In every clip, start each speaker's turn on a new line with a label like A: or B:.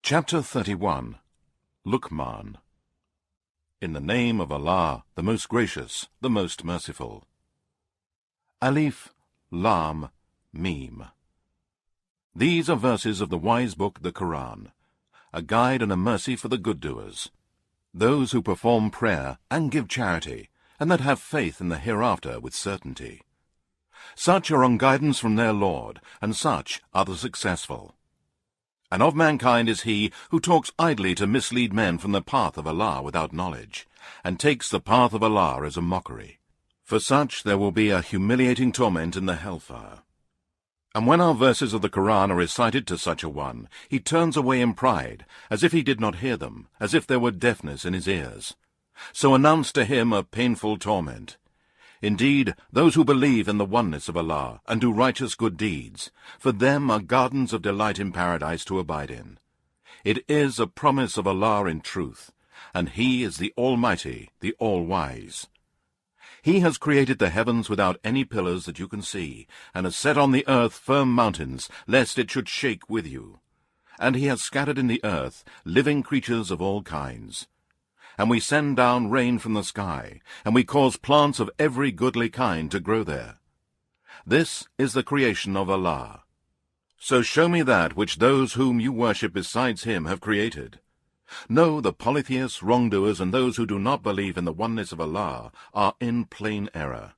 A: Chapter 31. Luqman. In the name of Allah, the most gracious, the most merciful. Alif, Lam, Mim. These are verses of the wise book, the Quran, a guide and a mercy for the good doers, those who perform prayer and give charity, and that have faith in the hereafter with certainty. Such are on guidance from their Lord, and such are the successful. And of mankind is he who talks idly to mislead men from the path of Allah without knowledge, and takes the path of Allah as a mockery. For such there will be a humiliating torment in the hellfire. And when our verses of the Quran are recited to such a one, he turns away in pride, as if he did not hear them, as if there were deafness in his ears. So announce to him a painful torment. Indeed, those who believe in the oneness of Allah and do righteous good deeds, for them are gardens of delight in paradise to abide in. It is a promise of Allah in truth, and He is the Almighty, the All-Wise. He has created the heavens without any pillars that you can see, and has set on the earth firm mountains, lest it should shake with you. And He has scattered in the earth living creatures of all kinds. And we send down rain from the sky, and we cause plants of every goodly kind to grow there. This is the creation of Allah. So show me that which those whom you worship besides Him have created. No, the polytheists, wrongdoers, and those who do not believe in the oneness of Allah are in plain error.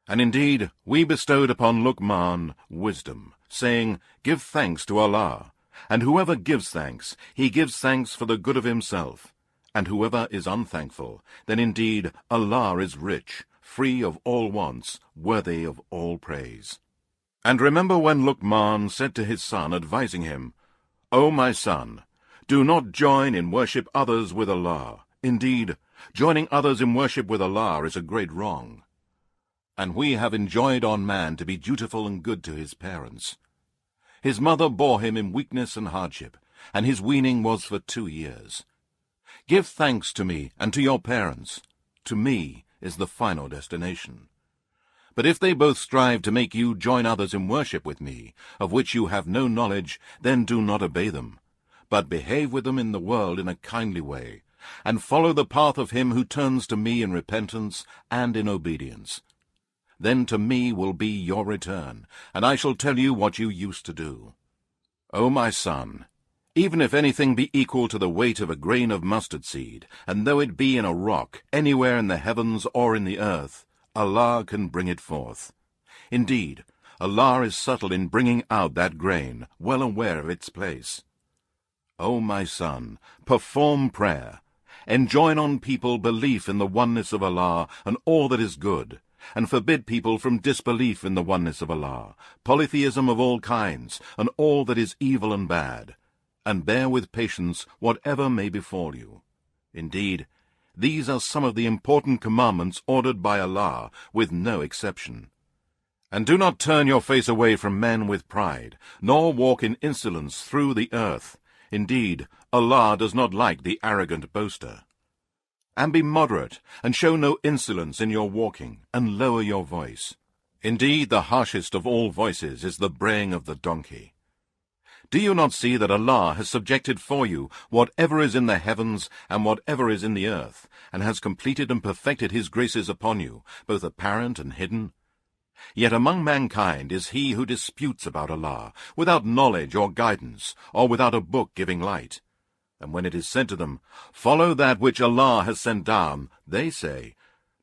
A: And indeed, we bestowed upon Luqman wisdom, saying, Give thanks to Allah, and whoever gives thanks, he gives thanks for the good of himself. And whoever is unthankful, then indeed Allah is rich, free of all wants, worthy of all praise. And remember when Luqman said to his son, advising him, O my son, do not join in worship others with Allah. Indeed, joining others in worship with Allah is a great wrong. And we have enjoined on man to be dutiful and good to his parents. His mother bore him in weakness and hardship, and his weaning was for 2 years. Give thanks to me and to your parents. To me is the final destination. But if they both strive to make you join others in worship with me, of which you have no knowledge, then do not obey them, but behave with them in the world in a kindly way, and follow the path of him who turns to me in repentance and in obedience. Then to me will be your return, and I shall tell you what you used to do. O my son, even if anything be equal to the weight of a grain of mustard seed, and though it be in a rock, anywhere in the heavens or in the earth, Allah can bring it forth. Indeed, Allah is subtle in bringing out that grain, well aware of its place. O my son, perform prayer, enjoin on people belief in the oneness of Allah and all that is good, and forbid people from disbelief in the oneness of Allah, polytheism of all kinds, and all that is evil and bad. And bear with patience whatever may befall you. Indeed, these are some of the important commandments ordered by Allah, with no exception. And do not turn your face away from men with pride, nor walk in insolence through the earth. Indeed, Allah does not like the arrogant boaster. And be moderate, and show no insolence in your walking, and lower your voice. Indeed, the harshest of all voices is the braying of the donkey. Do you not see that Allah has subjected for you whatever is in the heavens and whatever is in the earth, and has completed and perfected His graces upon you, both apparent and hidden? Yet among mankind is he who disputes about Allah, without knowledge or guidance, or without a book giving light. And when it is said to them, Follow that which Allah has sent down, they say,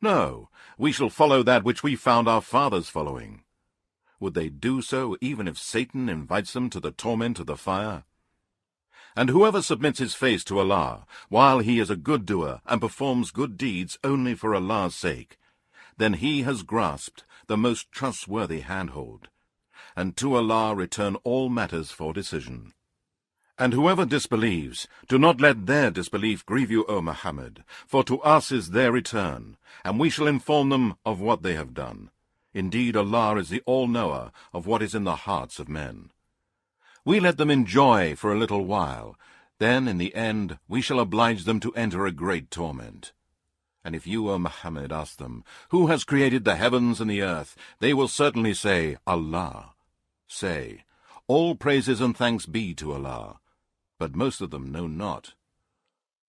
A: No, we shall follow that which we found our fathers following. Would they do so even if Satan invites them to the torment of the fire? And whoever submits his face to Allah, while he is a good doer and performs good deeds only for Allah's sake, then he has grasped the most trustworthy handhold. And to Allah return all matters for decision. And whoever disbelieves, do not let their disbelief grieve you, O Muhammad, for to us is their return, and we shall inform them of what they have done. Indeed, Allah is the all-knower of what is in the hearts of men. We let them enjoy for a little while, then in the end we shall oblige them to enter a great torment. And if you, O Muhammad, ask them, Who has created the heavens and the earth? They will certainly say, Allah. Say, All praises and thanks be to Allah. but most of them know not.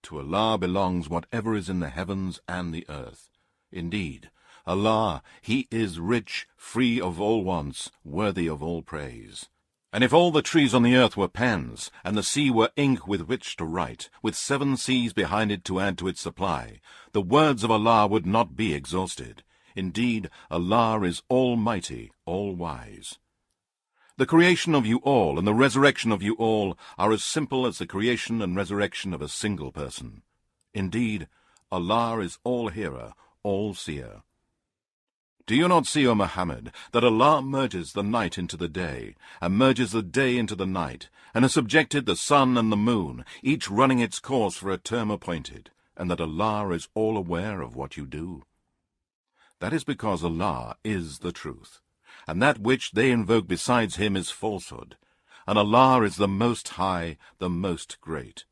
A: To Allah belongs whatever is in the heavens and the earth. Indeed, Allah, He is rich, free of all wants, worthy of all praise. And if all the trees on the earth were pens, and the sea were ink with which to write, with 7 seas behind it to add to its supply, the words of Allah would not be exhausted. Indeed, Allah is almighty, all-wise. The creation of you all and the resurrection of you all are as simple as the creation and resurrection of a single person. Indeed, Allah is all-hearer, all-seer. Do you not see, O Muhammad, that Allah merges the night into the day, and merges the day into the night, and has subjected the sun and the moon, each running its course for a term appointed, and that Allah is all aware of what you do? That is because Allah is the truth, and that which they invoke besides Him is falsehood, and Allah is the Most High, the Most Great.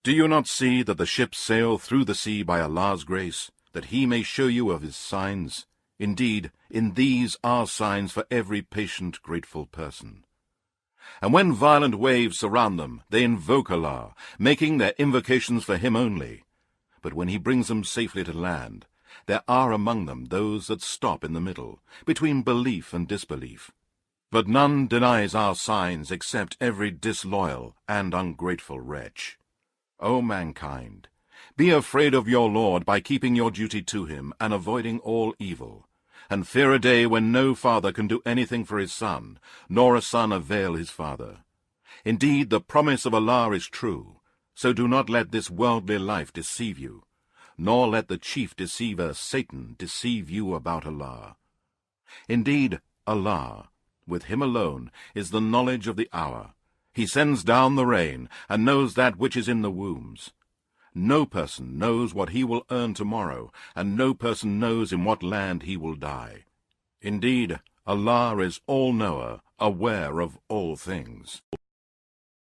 A: Do you not see that the ships sail through the sea by Allah's grace, that He may show you of His signs? Indeed, in these are signs for every patient, grateful person. And when violent waves surround them, they invoke Allah, making their invocations for Him only. But when He brings them safely to land, there are among them those that stop in the middle, between belief and disbelief. But none denies our signs except every disloyal and ungrateful wretch. O mankind, be afraid of your Lord by keeping your duty to Him and avoiding all evil, and fear a day when no father can do anything for his son, nor a son avail his father. Indeed, the promise of Allah is true, so do not let this worldly life deceive you, nor let the chief deceiver, Satan, deceive you about Allah. Indeed, Allah, with Him alone, is the knowledge of the hour. He sends down the rain, and knows that which is in the wombs. No person knows what he will earn tomorrow, and no person knows in what land he will die. Indeed, Allah is all-knower, aware of all things.